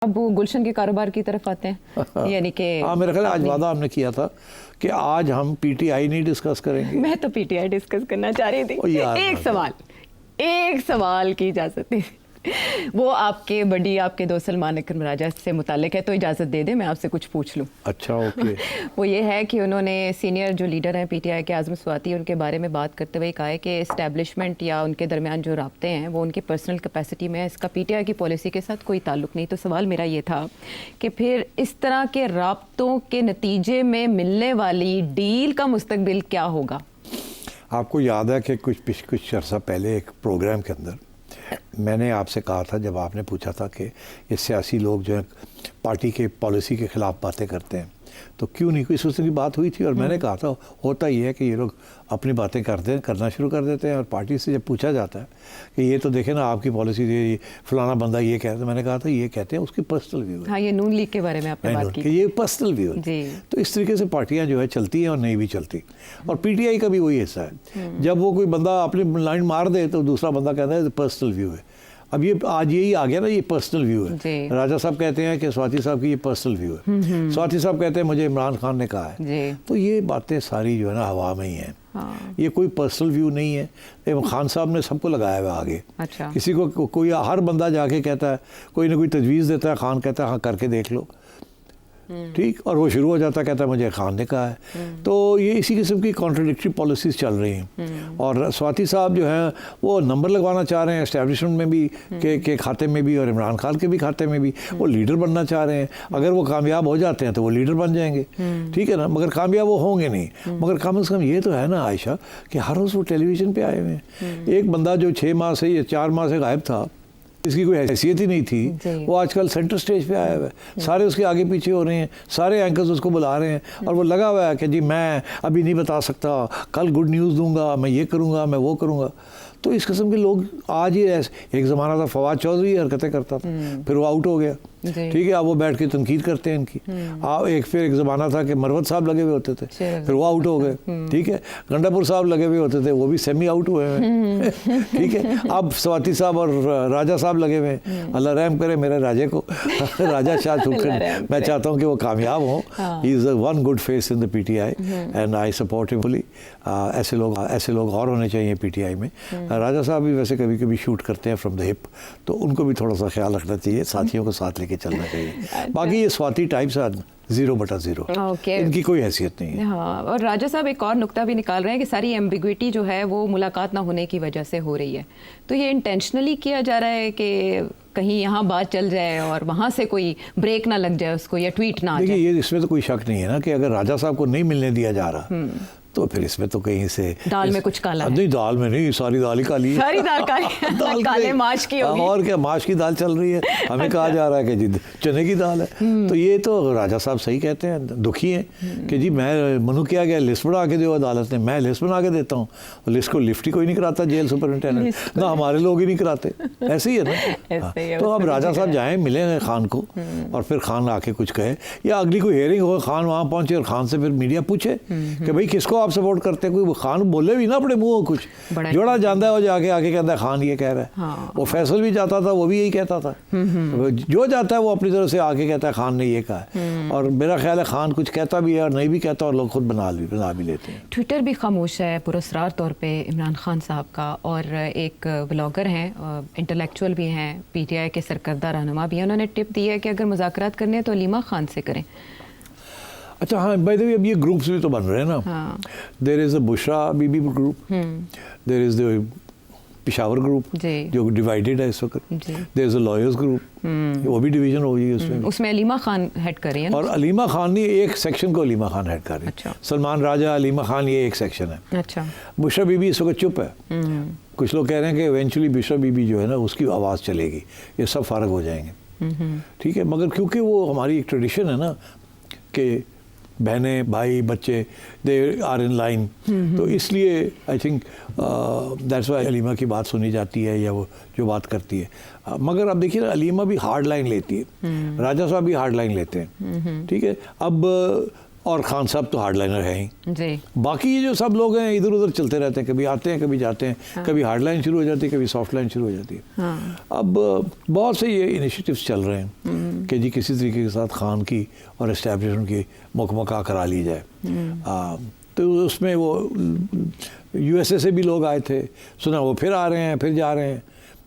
अब वो गुलशन के कारोबार की तरफ आते हैं यानी कि हाँ, मेरा ख्याल आज वादा हमने किया था कि आज हम पीटीआई नहीं डिस्कस करेंगे। मैं तो पीटीआई डिस्कस करना चाह रही थी। एक सवाल की इजाज़त दे। वो आपके बड़ी आपके दोस्त सलमान अकरम राजा से मुताल्लिक है, तो इजाज़त दे दे मैं आपसे कुछ पूछ लूँ। अच्छा, ओके। वो ये है कि उन्होंने सीनियर जो लीडर हैं पीटीआई के आज़म स्वाति, उनके बारे में बात करते हुए कहा है कि इस्टेब्लिशमेंट या उनके दरमियान जो राब्ते हैं वो उनकी पर्सनल कैपेसिटी में है, इसका पीटीआई की पॉलिसी के साथ कोई ताल्लुक़ नहीं। तो सवाल मेरा ये था कि फिर इस तरह के राब्तों के नतीजे में मिलने वाली डील का मुस्तकबिल क्या होगा? आपको याद है कि कुछ अर्सा पहले एक प्रोग्राम के अंदर मैंने आपसे कहा था, जब आपने पूछा था कि ये सियासी लोग जो है पार्टी के पॉलिसी के ख़िलाफ़ बातें करते हैं तो क्यों नहीं, कोई सोचने की बात हुई थी। और मैंने कहा था होता ही है कि ये लोग अपनी बातें करना शुरू कर देते हैं और पार्टी से जब पूछा जाता है कि ये तो देखें ना आपकी पॉलिसी ये फलाना बंदा ये कहता है, मैंने कहा था ये कहते हैं उसकी पर्सनल व्यू है। हाँ, ये नून लीग के बारे में आपने बात की कि ये पर्सनल व्यू है। तो इस तरीके से पार्टियां जो है चलती हैं और नहीं भी चलती। और पीटीआई का भी वही हिस्सा है, जब वो कोई बंदा अपनी लाइन मार दे तो दूसरा बंदा कहता है पर्सनल व्यू है। अब ये आज यही आ गया ना, ये पर्सनल व्यू है। राजा साहब कहते हैं कि स्वाति साहब की ये पर्सनल व्यू है, स्वाति साहब कहते हैं मुझे इमरान खान ने कहा है। तो ये बातें सारी जो है ना हवा में ही हैं। हाँ। ये कोई पर्सनल व्यू नहीं है। खान साहब ने सबको लगाया हुआ आगे। अच्छा। किसी को कोई हर बंदा जाके कहता है, कोई ना कोई तजवीज़ देता है, खान कहता है हाँ करके देख लो, ठीक, और वो शुरू हो जाता कहता है मुझे खान ने कहा है। तो ये इसी किस्म की कॉन्ट्रडिक्टरी पॉलिसीज़ चल रही हैं। और स्वाति साहब जो हैं वो नंबर लगवाना चाह रहे हैं एस्टेब्लिशमेंट में भी के खाते में भी और इमरान खान के भी खाते में भी। वो लीडर बनना चाह रहे हैं। अगर वो कामयाब हो जाते हैं तो वो लीडर बन जाएंगे, ठीक है ना, मगर कामयाब वो होंगे नहीं। मगर कम से कम ये तो है ना आयशा कि हर रोज़ वो टेलीविज़न पर आए हुए हैं। एक बंदा जो 6 माह से या 4 माह से गायब था, इसकी कोई हैसियत ही नहीं थी, वो आजकल सेंटर स्टेज पे आया हुआ है। सारे उसके आगे पीछे हो रहे हैं, सारे एंकर्स उसको बुला रहे हैं और वो लगा हुआ है कि जी मैं अभी नहीं बता सकता, कल गुड न्यूज़ दूंगा, मैं ये करूंगा, मैं वो करूंगा। तो इस किस्म के लोग आज ही ऐसे, एक ज़माना था फवाद चौधरी हरकतें करता था, फिर वो आउट हो गया, ठीक है, अब वो बैठ के तनकीद करते हैं इनकी। फिर एक ज़माना था कि मरवत साहब लगे हुए होते थे, फिर वो आउट हो गए, ठीक है, गंडापुर साहब लगे हुए होते थे, वो भी सेमी आउट हुए हैं ठीक है। अब स्वाति साहब और राजा साहब लगे हुए हैं। अल्लाह रहम करे मेरे राजे को राजा शाह सुखन, मैं चाहता हूँ कि वो कामयाब हों। He is one good face in the PTI and I support him fully. ऐसे लोग और होने चाहिए पीटीआई में। राजा साहब भी वैसे कभी कभी शूट करते हैं फ्रॉम द हिप, तो उनको भी थोड़ा सा ख्याल रखना चाहिए, साथियों को साथ लेके चलना चाहिए। बाकी ये स्वाति टाइप्स 0/0, इनकी कोई हैसियत नहीं है। हाँ, और राजा साहब एक और नुक्ता भी निकाल रहे हैं कि सारी एम्बिग्विटी जो है वो मुलाकात ना होने की वजह से हो रही है। तो ये इंटेंशनली किया जा रहा है कि कहीं यहाँ बात चल जाए और वहाँ से कोई ब्रेक ना लग जाए उसको, या ट्वीट ना आ जाए। देखिए, ये इसमें तो कोई शक नहीं है ना कि अगर राजा साहब को नहीं मिलने दिया जा रहा तो फिर इसमें तो कहीं से दाल में कुछ काला है। नहीं, दाल में नहीं, सारी दाल ही काली है। सारी दाल काली काले माश की होगी। और क्या, माश की दाल चल रही है। हमें कहा जा रहा है कि जी चने की दाल है। तो ये तो राजा साहब सही कहते हैं, दुखी हैं कि जी मैं मनु किया गया लिस्ट बना के दो अदालत ने, मैं लिस्ट बना के देता हूँ, और लिस्ट को लिफ्ट ही कोई नहीं कराता जेल सुपरिटेंडेंट, ना हमारे लोग ही नहीं कराते। ऐसे ही है ना। तो अब राजा साहब जाएँ, मिले खान को और फिर खान आके कुछ कहे, या अगली कोई हेयरिंग हो, खान वहाँ पहुँचे और खान से फिर मीडिया पूछे कि भाई किसको आप सपोर्ट करते हैं। कोई खान बोले भी ना अपने मुंह कुछ, जोड़ा जाता है वो जाके आके कहता है खान ये कह रहा है। हाँ। वो फैसल भी जाता था, वो भी यही कहता था। जो जाता है वो अपनी तरफ से आके कहता है खान ने ये कहा है। और मेरा ख्याल है खान कुछ कहता भी है और नहीं भी कहता, और लोग खुद बना भी लेते हैं। ट्विटर भी खामोश है पुरस्कार तौर पे इमरान खान साहब का, और एक ब्लॉगर हैं, इंटेलेक्चुअल भी हैं, पीटीआई के सरकर्दा रहनुमा भी हैं, उन्होंने टिप दी है कि अगर मुज़ाकरात करने हैं तो अलीमा खान से करें। अच्छा, हाँ, बाय द वे अब ये ग्रुप्स भी तो बन रहे हैं ना। There is a Bushra Bibi group, there is the Peshawar group जो डिवाइडेड है इस वक्त, there is a lawyers group, वो भी डिवीजन हो गई उसमें। उसमें अलीमा खान हेड कर रही है, और अलीमा खान नहीं, एक सेक्शन को अलीमा खान हेड कर रही है। अच्छा। सलमान राजा, अलीमा खान, ये एक सेक्शन है। अच्छा। बुशरा बीबी इस वक्त चुप है। कुछ लोग कह रहे हैं कि इवेंचुअली बुशरा बीबी जो है ना उसकी आवाज़ चलेगी, ये सब फारग हो जाएंगे, ठीक है। मगर क्योंकि वो हमारी एक ट्रेडिशन है ना कि बहनें भाई बच्चे दे आर इन लाइन, तो इसलिए I think that's why Aleema की बात सुनी जाती है या वो जो बात करती है। मगर अब देखिए ना, अलीमा भी हार्ड लाइन लेती है, राजा साहब भी हार्ड लाइन लेते हैं, ठीक है। अब और खान साहब तो हार्डलाइनर हैं ही जी। बाकी ये जो सब लोग हैं इधर उधर चलते रहते हैं, कभी आते हैं कभी जाते हैं। हाँ। कभी हार्ड लाइन शुरू हो जाती है, कभी सॉफ्ट लाइन शुरू हो जाती है। हाँ। अब बहुत से ये इनिशिएटिव्स चल रहे हैं कि जी किसी तरीके के साथ खान की और एस्टैब्लिशमेंट की मुकमका करा ली जाए। तो उसमें वो USA से भी लोग आए थे, सुना वो फिर आ रहे हैं, फिर जा रहे हैं।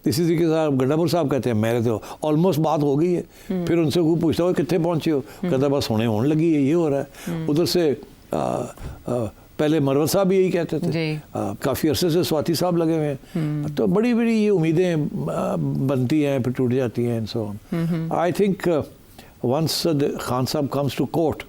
इसी तरीके से गंडापुर साहब कहते हैं मेरे तो ऑलमोस्ट बात हो गई है। फिर उनसे कोई पूछता हो कितने पहुंचे हो, कहता बस होने लगी है, ये हो रहा है। उधर से पहले मरवत साहब भी यही कहते थे। काफ़ी अरसे से स्वाति साहब लगे हुए हैं। तो बड़ी बड़ी ये उम्मीदें बनती हैं फिर टूट जाती हैं and so on. I think once Khan Sahab comes to court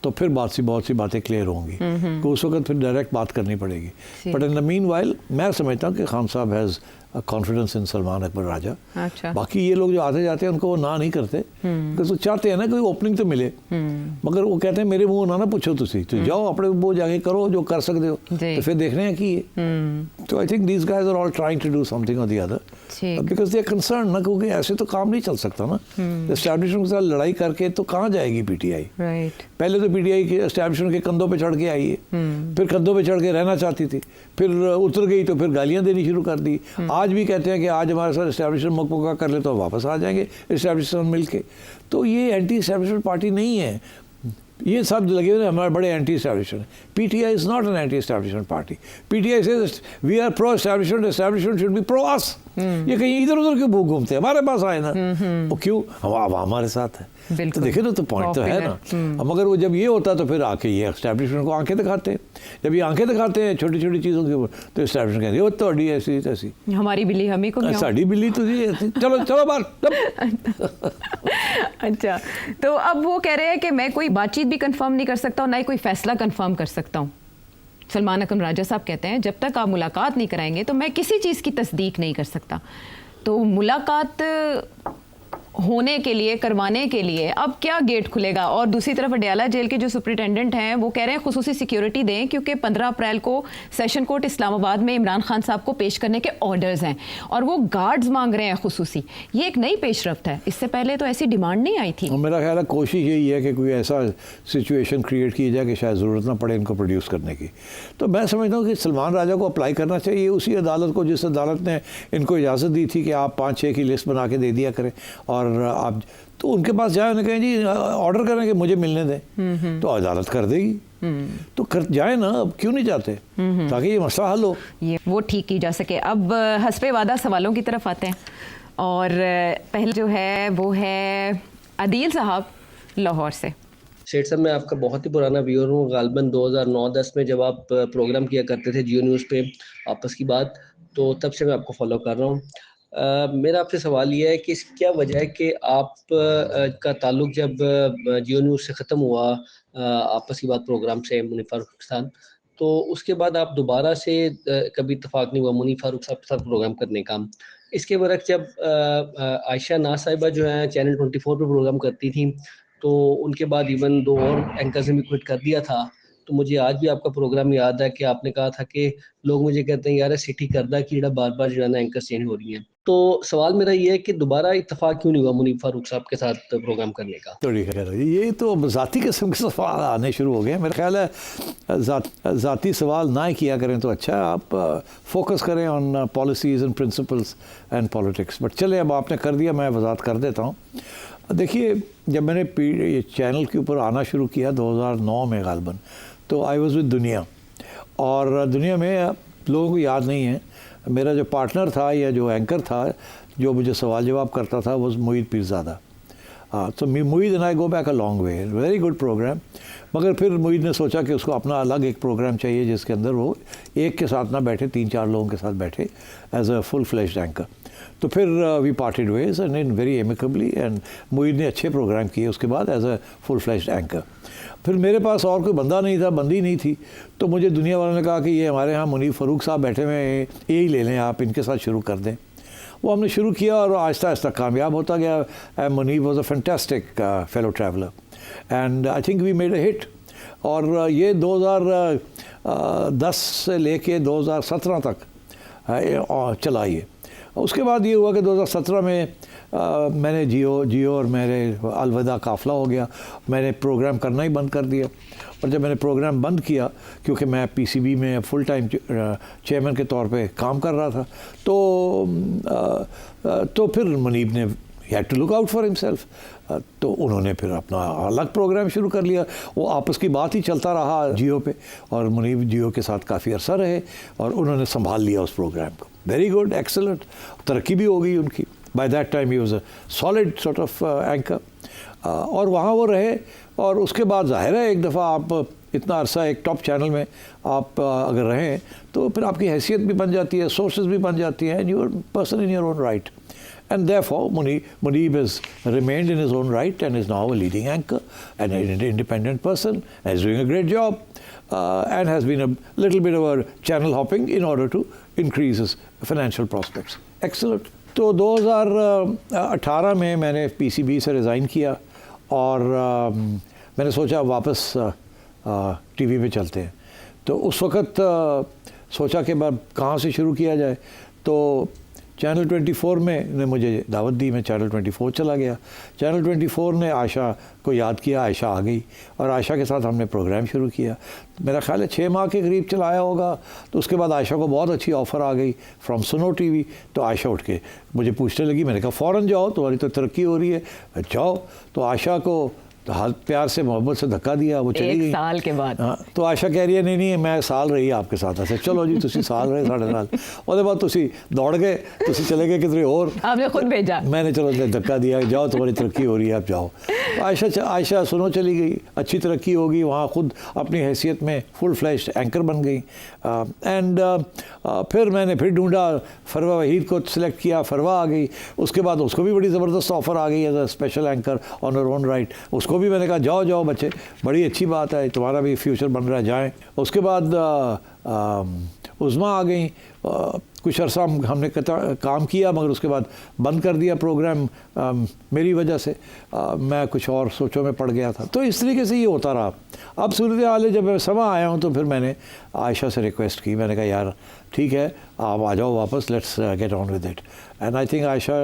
तो फिर बहुत सी बातें क्लियर होंगी। तो उस वक्त फिर डायरेक्ट बात करनी पड़ेगी। But in the meanwhile मैं समझता हूँ कि Khan sahab has confidence in Salman Akbar Raja. अच्छा। बाकी ये लोग जो आते जाते हैं उनको वो ना नहीं करते, तो चाहते हैं ना कोई ओपनिंग तो मिले। मगर वो कहते हैं मेरे मुंह ना पूछो तुसी, तो जाओ अपने वो जाके करो जो कर सकते हो, तो फिर देखने हैं कि तो I think these guys are all trying to do something और the other because they are concern ना, क्योंकि ऐसे तो काम नहीं चल सकता ना। एस्टैब्लिशमेंट के साथ लड़ाई करके तो कहाँ जाएगी PTI। पहले तो PTI के एस्टैब्लिशमेंट के कंधों पे चढ़ के आई है, फिर कंधों पे चढ़ के रहना चाहती थी, फिर उतर गई तो फिर गालियाँ देनी शुरू कर दी। आज भी कहते हैं कि आज हमारे साथ एस्टैब्लिशमेंट मुकमका कर ले तो वापस आ जाएंगे एस्टैब्लिशमेंट मिल के। तो ये एंटी एस्टैब्लिशमेंट पार्टी नहीं है, ये सब लगे हुए हमारे बड़े anti establishment. PTI is not an anti establishment party. PTI says we are pro establishment, establishment should be pro us. ये कहीं इधर उधर क्यों घूमते हैं, हमारे पास आए ना, वो क्यों अब हमारे साथ है। तो देखे ना, तो पॉइंट तो है ना। अब मगर वो जब ये होता तो फिर आके ये एस्टैब्लिशमेंट को आंखें दिखाते हैं। जब ये आंखें दिखाते हैं छोटी छोटी चीज़ों के ऊपर, तो एस्टैब्लिशमेंट कहते हैं वो तो ऐसी तैसी, हमारी बिल्ली हमें को साड़ी बिल्ली तो चलो चलो बाहर। अच्छा, तो अब वो कह रहे हैं कि मैं कोई बातचीत भी कंफर्म नहीं कर सकता हूँ, ना ही कोई फैसला कंफर्म कर सकता हूँ। सलमान अकबर राजा साहब कहते हैं जब तक आप मुलाकात नहीं कराएंगे तो मैं किसी चीज़ की तस्दीक नहीं कर सकता। तो मुलाकात होने के लिए, करवाने के लिए अब क्या गेट खुलेगा? और दूसरी तरफ अडयाला जेल के जो सुपरिटेंडेंट हैं वो कह रहे हैं खुसूसी सिक्योरिटी दें, क्योंकि 15 अप्रैल को सेशन कोर्ट इस्लामाबाद में इमरान खान साहब को पेश करने के ऑर्डर्स हैं और वो गार्ड्स मांग रहे हैं खुसूसी। ये एक नई पेशरफ्त है, इससे पहले तो ऐसी डिमांड नहीं आई थी। मेरा ख्याल है कोशिश यही है कि कोई ऐसा सिचुएशन क्रिएट की जाए कि शायद ज़रूरत ना पड़े इनको प्रोड्यूस करने की। तो मैं समझता हूँ कि सलमान राजा को अप्लाई करना चाहिए उसी अदालत को जिस अदालत ने इनको इजाज़त दी थी कि आप 5-6 की लिस्ट बना के दे दिया करें, और आप तो उनके पास जाए, उन्हें कहें जी ऑर्डर करें कि मुझे मिलने दें, तो अदालत कर देगी। तो कर जाए ना, अब क्यों नहीं जाते, ताकि ये मसला हल हो, ये वो ठीक की जा सके। अब हस्बे वादा सवालों की तरफ आते हैं, और पहले जो है वो है अदील साहब लाहौर से। शेख साहब, मैं आपका बहुत ही पुराना व्यूअर हूँ। गालबन 2009-10 में जब आप प्रोग्राम किया करते थे जियो न्यूज़ पे आपस की बात, तो तब से मैं आपको फॉलो कर रहा हूँ। मेरा आपसे सवाल ये है कि क्या वजह है कि आप का ताल्लुक जब जियो न्यूज़ से ख़त्म हुआ आपस की बात प्रोग्राम से मुनीर फारूक के साथ, तो उसके बाद आप दोबारा से कभी इत्तेफाक नहीं हुआ मुनीर फारूक साहब के साथ प्रोग्राम करने का? इसके बरक्स जब आयशा नाज साहिबा जो है चैनल 24 पर प्रोग्राम करती थी, तो उनके बाद इवन 2 और एंकर्स ने भी क्विट कर दिया था। तो मुझे आज भी आपका प्रोग्राम याद है कि आपने कहा था कि लोग मुझे कहते हैं यार सिटी करदा कि बार बार जो है ना एंकर्स चेंज हो रही हैं। तो सवाल मेरा ये है कि दोबारा इत्तेफाक क्यों नहीं हुआ मुनीर फारूक साहब के साथ प्रोग्राम करने का? ये तो ज़ाती किस्म के सवाल आने शुरू हो गए। मेरा ख्याल है ज़ाती सवाल ना ही किया करें तो अच्छा है। आप फोकस करें on policies and principles and politics. But चले, अब आपने कर दिया, मैं वजाहत कर देता हूँ। देखिए, जब मैंने ये चैनल के ऊपर आना शुरू किया 2009 में गालबन, तो आई वॉज विद दुनिया, और दुनिया में लोगों को याद नहीं है, मेरा जो पार्टनर था या जो एंकर था जो मुझे सवाल जवाब करता था वो मोईद पीरज़ादा। तो Moeed and I go back a long way, very good programme. मगर फिर मोईद ने सोचा कि उसको अपना अलग एक प्रोग्राम चाहिए जिसके अंदर वो एक के साथ ना बैठे, 3-4 लोगों के साथ बैठे as a full fleshed anchor. तो फिर we parted ways and in very amicably, and Moeed ने अच्छे प्रोग्राम किए उसके बाद as a full fleshed anchor. फिर मेरे पास और कोई बंदा नहीं था, बंदी नहीं थी, तो मुझे दुनिया वालों ने कहा कि ये हमारे यहाँ मुनीर फारूक साहब बैठे हुए हैं, यही ले लें, आप इनके साथ शुरू कर दें। वो हमने शुरू किया और आहिस्ता आहिस्ता कामयाब होता गया। Munir was a fantastic fellow traveller and I think we made a hit. और ये 2010 से लेके 2017 तक चला ये। उसके बाद ये हुआ कि 2017 में मैंने जियो और मेरे अलविदा काफ़िला हो गया, मैंने प्रोग्राम करना ही बंद कर दिया। और जब मैंने प्रोग्राम बंद किया, क्योंकि मैं पीसीबी में फुल टाइम चेयरमैन के तौर पे काम कर रहा था, तो फिर मुनीब ने had to look out for himself, तो उन्होंने फिर अपना अलग प्रोग्राम शुरू कर लिया। वो आपस की बात ही चलता रहा जियो पे, और मुनीब जियो के साथ काफ़ी अरसा रहे और उन्होंने संभाल लिया उस प्रोग्राम को। वेरी गुड, एक्सेलेंट, तरक्की भी हो गई उनकी। By that time he was a solid sort of anchor, और वहाँ वो रहे। और उसके बाद जाहिर है एक दफ़ा आप इतना अरसा एक टॉप चैनल में आप अगर रहें तो फिर आपकी हैसियत भी बन जाती है, सोर्सेज भी बन जाती हैं, and you are person in your own right. And therefore, Muneeb has remained in his own right and is now a leading anchor and an independent person and is doing a great job, and has been a little bit of a channel hopping in order to increase his financial prospects. Excellent. तो 2018 में मैंने PCB से resign किया और मैंने सोचा वापस TV पे चलते हैं। तो उस वक़्त सोचा कि कहाँ से शुरू किया जाए, तो चैनल 24 में ने मुझे दावत दी, मैं चैनल 24 चला गया। चैनल 24 ने आयशा को याद किया, आयशा आ गई और आयशा के साथ हमने प्रोग्राम शुरू किया। मेरा ख्याल है 6 माह के करीब चलाया होगा। तो उसके बाद आयशा को बहुत अच्छी ऑफ़र आ गई फ्रॉम सुनो टीवी। तो आयशा उठ के मुझे पूछने लगी, मैंने कहा फ़ौरन जाओ, तुम्हारी तो तरक्की हो रही है, जाओ। तो आयशा को हाथ प्यार से मोहब्बत से धक्का दिया, वो चली गई 1 साल के बाद। हाँ, तो आयशा कह रही है नहीं मैं साल रही आपके साथ। ऐसे चलो जी, तुसी साल रहे, 3.5 साल। उसके बाद तुसी दौड़ गए, तुसी चले गए किधरे और, आपने खुद भेजा। मैंने चलो धक्का दिया, जाओ तुम्हारी तरक्की हो रही है, आप जाओ। आयशा सुनो चली गई, अच्छी तरक्की होगी, वहाँ खुद अपनी हैसियत में फुल फ्लैश्ड एंकर बन गई। एंड फिर मैंने फिर ढूंढा, फरवा वहीद को सिलेक्ट किया, फरवा आ गई। उसके बाद उसको भी बड़ी ज़बरदस्त ऑफ़र आ गई as a special anchor on her own right. उसको भी मैंने कहा जाओ बच्चे, बड़ी अच्छी बात है, तुम्हारा भी फ्यूचर बन रहा है, जाएँ। उसके बाद उज़्मा आ गई, कुछ अरसा हमने काम किया, मगर उसके बाद बंद कर दिया प्रोग्राम मेरी वजह से। मैं कुछ और सोचों में पड़ गया था। तो इस तरीके से ये होता रहा। अब सूरत हाल है, जब मैं समय आया हूँ तो फिर मैंने आयशा से रिक्वेस्ट की, मैंने कहा यार ठीक है, आप आ जाओ वापस, let's get on with it. And I think Ayesha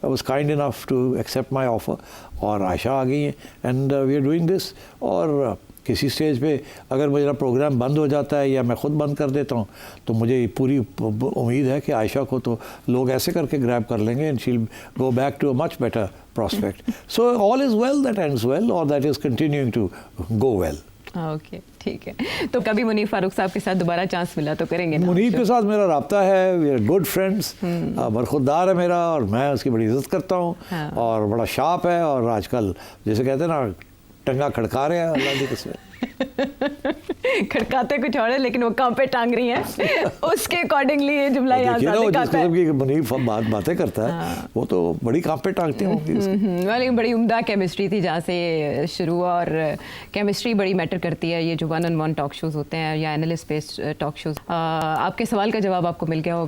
was kind enough to accept my offer, और आयशा आ गई है and we are doing this. और किसी स्टेज पे अगर मेरा प्रोग्राम बंद हो जाता है या मैं ख़ुद बंद कर देता हूँ, तो मुझे पूरी उम्मीद है कि आयशा को तो लोग ऐसे करके ग्रैब कर लेंगे and she will go back to a much better prospect. So all is well that ends well, और that is continuing to go well. Okay, ठीक है। तो कभी मुनीब फारूक साहब के साथ दोबारा चांस मिला तो करेंगे ना? मुनीब के साथ मेरा रब्ता है, वी आर गुड फ्रेंड्स, बरखुरदार है मेरा और मैं उसकी बड़ी इज्जत करता हूँ। हाँ। और बड़ा शार्प है, और आजकल जैसे कहते हैं ना, टंगा खड़का रहे हैं अल्लाह की कसम। खड़काते कुछ और है, लेकिन वो काम पे टांग रही हैं। उसके अकॉर्डिंगली ये जुमला यहाँ दिखाता है। जिस मुनीब बातें करता है, हाँ। वो तो बड़ी काम पे टांगती होंगी। वाली बड़ी उम्दा केमिस्ट्री थी जहाँ से शुरू, और केमिस्ट्री बड़ी मैटर करती है। ये जो 1-on-1 टॉक शोज़ होते हैं या एनालिस्ट बेस्ड टॉक शोज़, आपके सवाल का जवाब आपको मिल गया होगा।